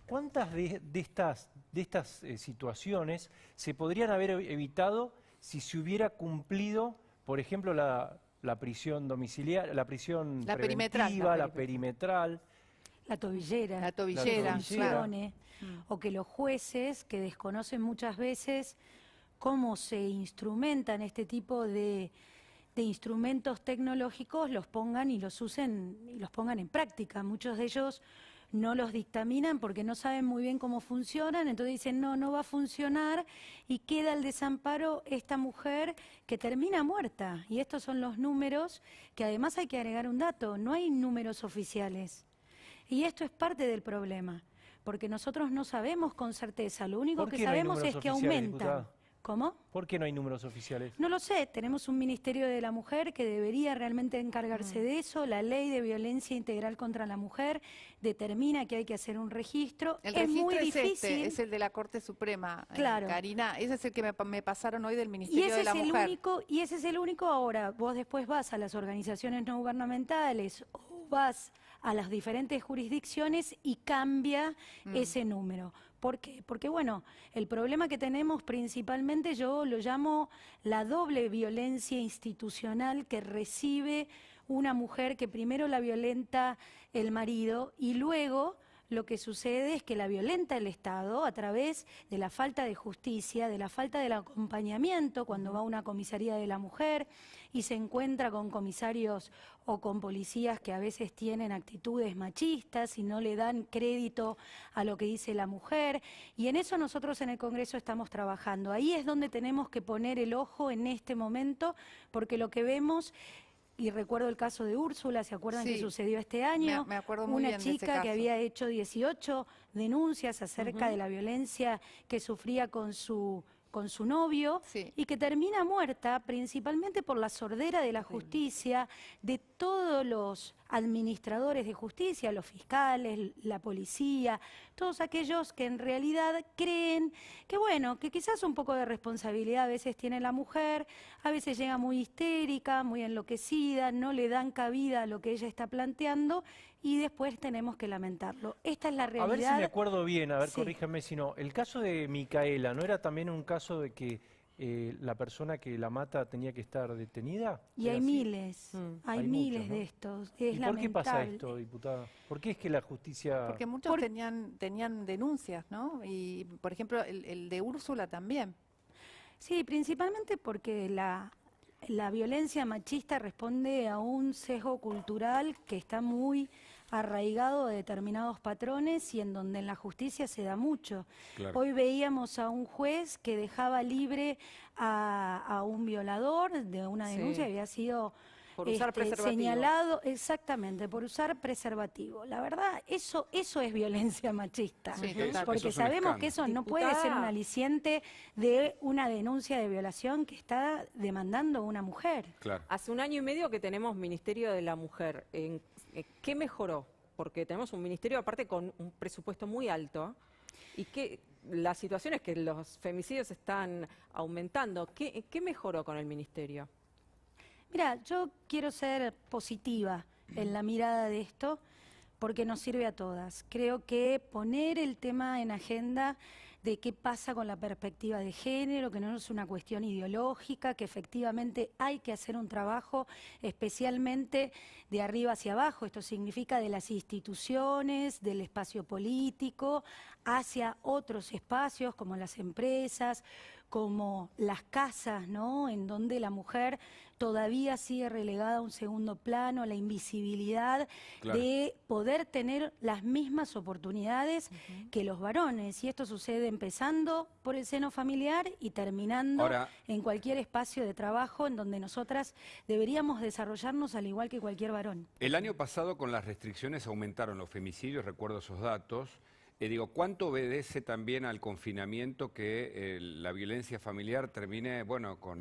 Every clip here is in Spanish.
¿Cuántas de estas situaciones se podrían haber evitado si se hubiera cumplido, por ejemplo, la prisión domiciliaria, la prisión preventiva, la perimetral? La tobillera. La tobillera, claro. O que los jueces, que desconocen muchas veces cómo se instrumentan este tipo de instrumentos tecnológicos, los pongan y los usen y los pongan en práctica. Muchos de ellos no los dictaminan porque no saben muy bien cómo funcionan, entonces dicen no va a funcionar y queda al desamparo esta mujer que termina muerta. Y estos son los números, que además hay que agregar un dato, no hay números oficiales. Y esto es parte del problema, porque nosotros no sabemos con certeza, lo único que sabemos es que aumentan. ¿Cómo? ¿Por qué no hay números oficiales? No lo sé, tenemos un Ministerio de la Mujer que debería realmente encargarse de eso. La Ley de Violencia Integral contra la Mujer determina que hay que hacer un registro. El registro muy difícil. es el de la Corte Suprema, claro. Karina. Ese es el que me pasaron hoy del Ministerio de la Mujer. Y ese es el único. Ahora, vos después vas a las organizaciones no gubernamentales o vas a las diferentes jurisdicciones y cambia ese número. ¿Por qué? Porque, bueno, el problema que tenemos principalmente yo lo llamo la doble violencia institucional que recibe una mujer que primero la violenta el marido y luego lo que sucede es que la violenta el Estado a través de la falta de justicia, de la falta del acompañamiento cuando va a una comisaría de la mujer y se encuentra con comisarios o con policías que a veces tienen actitudes machistas y no le dan crédito a lo que dice la mujer. Y en eso nosotros en el Congreso estamos trabajando. Ahí es donde tenemos que poner el ojo en este momento, porque lo que vemos... Y recuerdo el caso de Úrsula, ¿se acuerdan que sucedió este año? Me acuerdo muy bien de ese Una chica caso. que había hecho 18 denuncias acerca de la violencia que sufría con su novio y que termina muerta principalmente por la sordera de la justicia, de todos los administradores de justicia, los fiscales, la policía, todos aquellos que en realidad creen que, bueno, que quizás un poco de responsabilidad a veces tiene la mujer, a veces llega muy histérica, muy enloquecida, no le dan cabida a lo que ella está planteando y después tenemos que lamentarlo. Esta es la realidad. A ver si me acuerdo bien, a ver, corríjame si no. El caso de Micaela, ¿no era también un caso de que la persona que la mata tenía que estar detenida? Y hay miles, hay miles muchos, ¿no? De estos. Es ¿Y por qué pasa esto, diputada? ¿Por qué es que la justicia...? Porque muchos tenían denuncias, ¿no? Y, por ejemplo, el de Úrsula también. Sí, principalmente porque la violencia machista responde a un sesgo cultural que está muy arraigado de determinados patrones y en donde en la justicia se da mucho. Claro. Hoy veíamos a un juez que dejaba libre a un violador de una denuncia que había sido por usar preservativo. Señalado, exactamente, por usar preservativo. La verdad, eso es violencia machista, porque sabemos que eso no puede ser un aliciente de una denuncia de violación que está demandando una mujer. Claro. Hace 1 año y medio que tenemos Ministerio de la Mujer. ¿Qué mejoró? Porque tenemos un ministerio aparte con un presupuesto muy alto y que la situación es que los femicidios están aumentando. ¿Qué mejoró con el ministerio? Mira, yo quiero ser positiva en la mirada de esto porque nos sirve a todas. Creo que poner el tema en agenda de qué pasa con la perspectiva de género, que no es una cuestión ideológica, que efectivamente hay que hacer un trabajo especialmente de arriba hacia abajo. Esto significa de las instituciones, del espacio político, hacia otros espacios como las empresas, como las casas, ¿no? En donde la mujer todavía sigue relegada a un segundo plano, la invisibilidad de poder tener las mismas oportunidades que los varones. Y esto sucede empezando por el seno familiar y terminando en cualquier espacio de trabajo en donde nosotras deberíamos desarrollarnos al igual que cualquier varón. El año pasado con las restricciones aumentaron los femicidios, recuerdo esos datos. Digo, ¿cuánto obedece también al confinamiento que la violencia familiar termine, bueno, con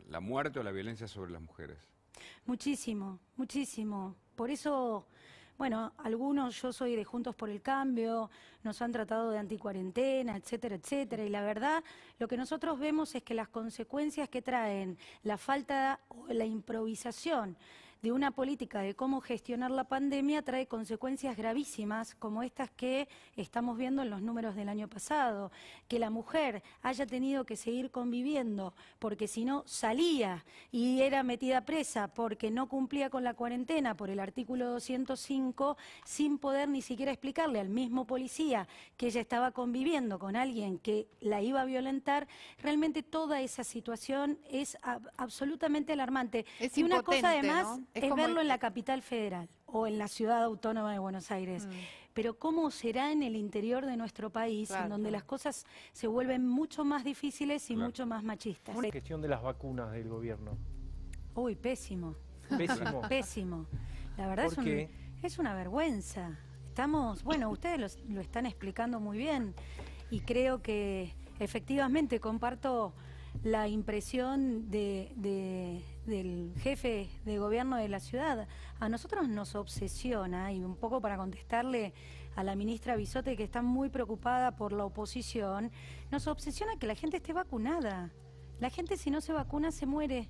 la muerte o la violencia sobre las mujeres? Muchísimo, muchísimo. Por eso, bueno, algunos, yo soy de Juntos por el Cambio, nos han tratado de anticuarentena, etcétera, etcétera. Y la verdad, lo que nosotros vemos es que las consecuencias que traen la falta o la improvisación de una política de cómo gestionar la pandemia trae consecuencias gravísimas como estas que estamos viendo en los números del año pasado, que la mujer haya tenido que seguir conviviendo porque si no salía y era metida presa porque no cumplía con la cuarentena por el artículo 205 sin poder ni siquiera explicarle al mismo policía que ella estaba conviviendo con alguien que la iba a violentar. Realmente toda esa situación es absolutamente alarmante. Es y una impotente, cosa además ¿no? es verlo en la capital federal o en la ciudad autónoma de Buenos Aires. Pero ¿cómo será en el interior de nuestro país, Claro, en donde claro. las cosas se vuelven mucho más difíciles y mucho más machistas? La gestión de las vacunas del gobierno. Uy, pésimo. Pésimo. Pésimo. La verdad ¿Por qué? es una vergüenza. Estamos, bueno, ustedes lo están explicando muy bien y creo que efectivamente comparto la impresión del jefe de gobierno de la ciudad. A nosotros nos obsesiona, y un poco para contestarle a la ministra Bisotte, que está muy preocupada por la oposición, nos obsesiona que la gente esté vacunada. La gente, si no se vacuna, se muere.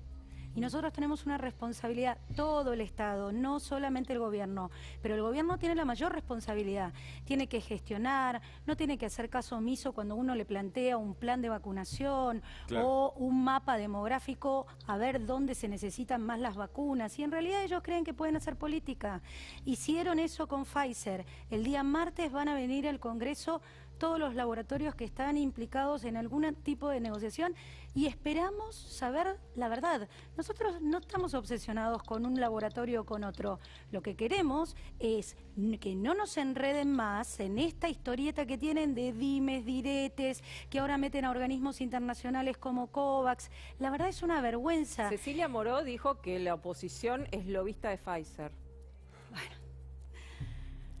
Y nosotros tenemos una responsabilidad, todo el Estado, no solamente el gobierno, pero el gobierno tiene la mayor responsabilidad. Tiene que gestionar, no tiene que hacer caso omiso cuando uno le plantea un plan de vacunación o un mapa demográfico a ver dónde se necesitan más las vacunas. Y en realidad ellos creen que pueden hacer política. Hicieron eso con Pfizer. El día martes van a venir al Congreso todos los laboratorios que están implicados en algún tipo de negociación y esperamos saber la verdad. Nosotros no estamos obsesionados con un laboratorio o con otro. Lo que queremos es que no nos enreden más en esta historieta que tienen de dimes, diretes, que ahora meten a organismos internacionales como COVAX. La verdad es una vergüenza. Cecilia Moró dijo que la oposición es lobista de Pfizer.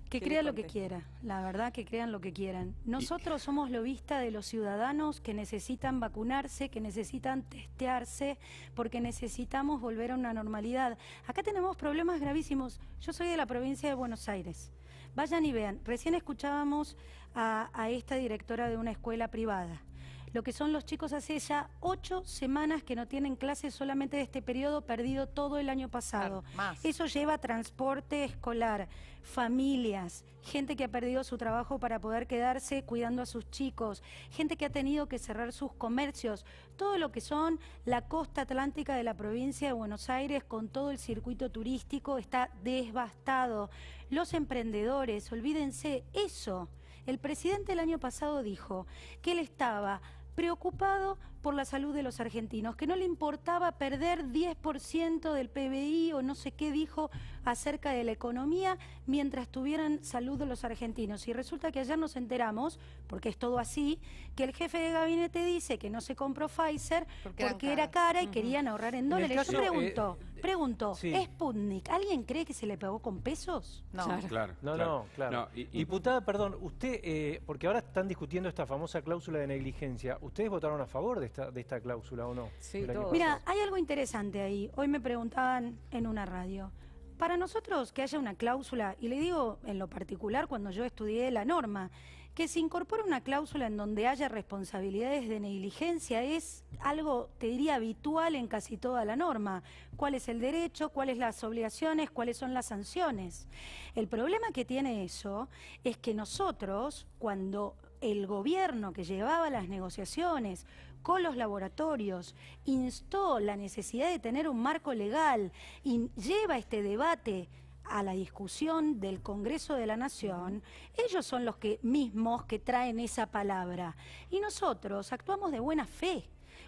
Que ¿Qué crean le lo que conté? quieran, la verdad que crean lo que quieran. Nosotros somos lobistas de los ciudadanos que necesitan vacunarse, que necesitan testearse, porque necesitamos volver a una normalidad. Acá tenemos problemas gravísimos. Yo soy de la provincia de Buenos Aires. Vayan y vean, recién escuchábamos a esta directora de una escuela privada. Lo que son los chicos hace ya 8 semanas que no tienen clases solamente de este periodo, perdido todo el año pasado. Claro, más. Eso lleva transporte escolar, familias, gente que ha perdido su trabajo para poder quedarse cuidando a sus chicos, gente que ha tenido que cerrar sus comercios, todo lo que son la costa atlántica de la provincia de Buenos Aires con todo el circuito turístico está devastado. Los emprendedores, olvídense eso. El presidente el año pasado dijo que él estaba preocupado por la salud de los argentinos, que no le importaba perder 10% del PBI o no sé qué dijo acerca de la economía mientras tuvieran salud de los argentinos. Y resulta que ayer nos enteramos, porque es todo así, que el jefe de gabinete dice que no se compró Pfizer porque era cara y querían ahorrar en dólares. caso, Yo pregunto, sí. ¿es Sputnik? ¿Alguien cree que se le pagó con pesos? No. Claro. No, claro. No, Diputada, perdón, usted, porque ahora están discutiendo esta famosa cláusula de negligencia, ¿ustedes votaron a favor de esta cláusula o no? Sí, El año todos. pasado. Mira, hay algo interesante ahí. Hoy me preguntaban en una radio. Para nosotros que haya una cláusula, y le digo en lo particular cuando yo estudié la norma, que se incorpore una cláusula en donde haya responsabilidades de negligencia es algo, te diría, habitual en casi toda la norma. ¿Cuál es el derecho? ¿Cuáles las obligaciones? ¿Cuáles son las sanciones? El problema que tiene eso es que nosotros, cuando el gobierno que llevaba las negociaciones con los laboratorios instó la necesidad de tener un marco legal y lleva este debate a la discusión del Congreso de la Nación, ellos son los mismos que traen esa palabra. Y nosotros actuamos de buena fe.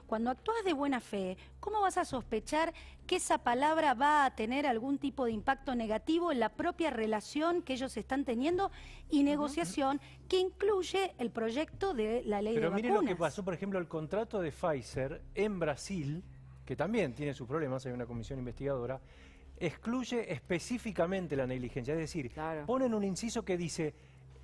Cuando actúas de buena fe, ¿cómo vas a sospechar que esa palabra va a tener algún tipo de impacto negativo en la propia relación que ellos están teniendo y negociación que incluye el proyecto de la ley de Pero vacunas? mire lo que pasó, por ejemplo, el contrato de Pfizer en Brasil, que también tiene sus problemas, hay una comisión investigadora, excluye específicamente la negligencia, es decir, Claro. ponen un inciso que dice,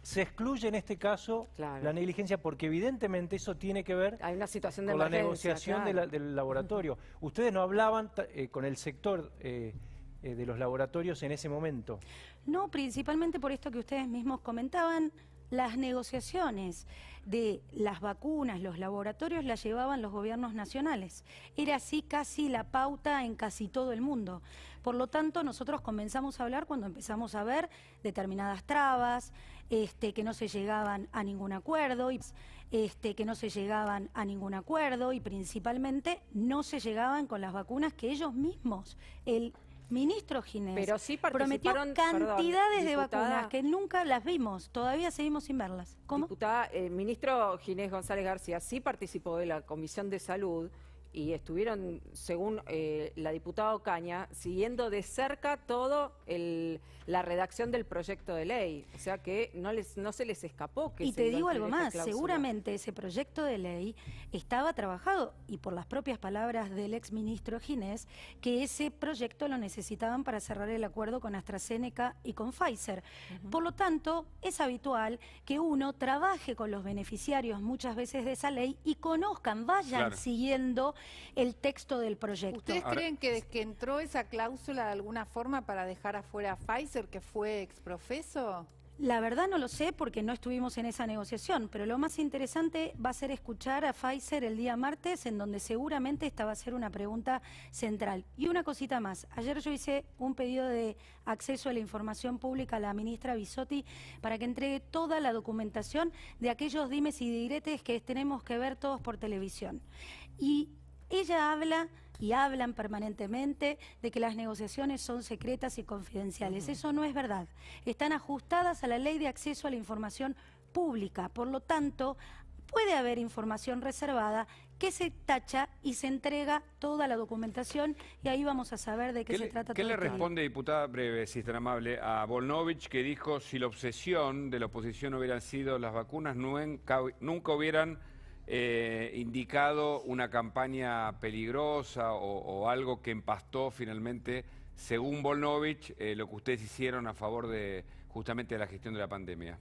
se excluye en este caso Claro. la negligencia porque evidentemente eso tiene que ver Hay una situación de con la emergencia, negociación claro. del laboratorio. Ustedes no hablaban con el sector de los laboratorios en ese momento. No, principalmente por esto que ustedes mismos comentaban. las negociaciones de las vacunas, los laboratorios, las llevaban los gobiernos nacionales. Era así casi la pauta en casi todo el mundo. Por lo tanto, nosotros comenzamos a hablar cuando empezamos a ver determinadas trabas, que no se llegaban a ningún acuerdo, y principalmente no se llegaban con las vacunas que ellos mismos, el ministro Ginés, pero sí prometió cantidades de vacunas que nunca las vimos, todavía seguimos sin verlas. ¿Cómo? Diputada, el ministro Ginés González García sí participó de la Comisión de Salud y estuvieron, según la diputada Ocaña, siguiendo de cerca todo la redacción del proyecto de ley. O sea que no se les escapó que y te digo algo más, seguramente ese proyecto de ley estaba trabajado, y por las propias palabras del exministro Ginés, que ese proyecto lo necesitaban para cerrar el acuerdo con AstraZeneca y con Pfizer. Por lo tanto, es habitual que uno trabaje con los beneficiarios muchas veces de esa ley y conozcan, vayan siguiendo el texto del proyecto. ¿Ustedes creen que entró esa cláusula de alguna forma para dejar afuera a Pfizer, que fue exprofeso? La verdad no lo sé porque no estuvimos en esa negociación, pero lo más interesante va a ser escuchar a Pfizer el día martes, en donde seguramente esta va a ser una pregunta central. Y una cosita más, ayer yo hice un pedido de acceso a la información pública a la ministra Bisotti para que entregue toda la documentación de aquellos dimes y diretes que tenemos que ver todos por televisión. Y ella habla y hablan permanentemente de que las negociaciones son secretas y confidenciales. Eso no es verdad. Están ajustadas a la Ley de Acceso a la Información Pública. Por lo tanto, puede haber información reservada que se tacha y se entrega toda la documentación y ahí vamos a saber de qué se trata. ¿Qué le responde, diputada, breve, si es tan amable, a Volnovich, que dijo si la obsesión de la oposición hubieran sido las vacunas, nunca hubieran indicado una campaña peligrosa o algo que empastó finalmente, según Volnovich, lo que ustedes hicieron a favor de justamente de la gestión de la pandemia?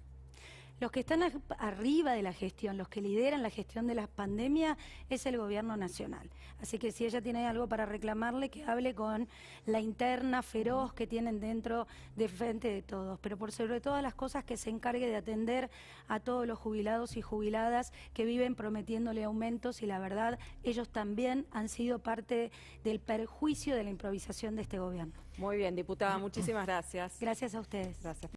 Los que están arriba de la gestión, los que lideran la gestión de la pandemia, es el gobierno nacional. Así que si ella tiene algo para reclamarle, que hable con la interna feroz que tienen dentro de Frente de Todos. Pero por sobre todas las cosas, que se encargue de atender a todos los jubilados y jubiladas que viven prometiéndole aumentos, y la verdad, ellos también han sido parte del perjuicio de la improvisación de este gobierno. Muy bien, diputada, muchísimas gracias. Gracias a ustedes. Gracias.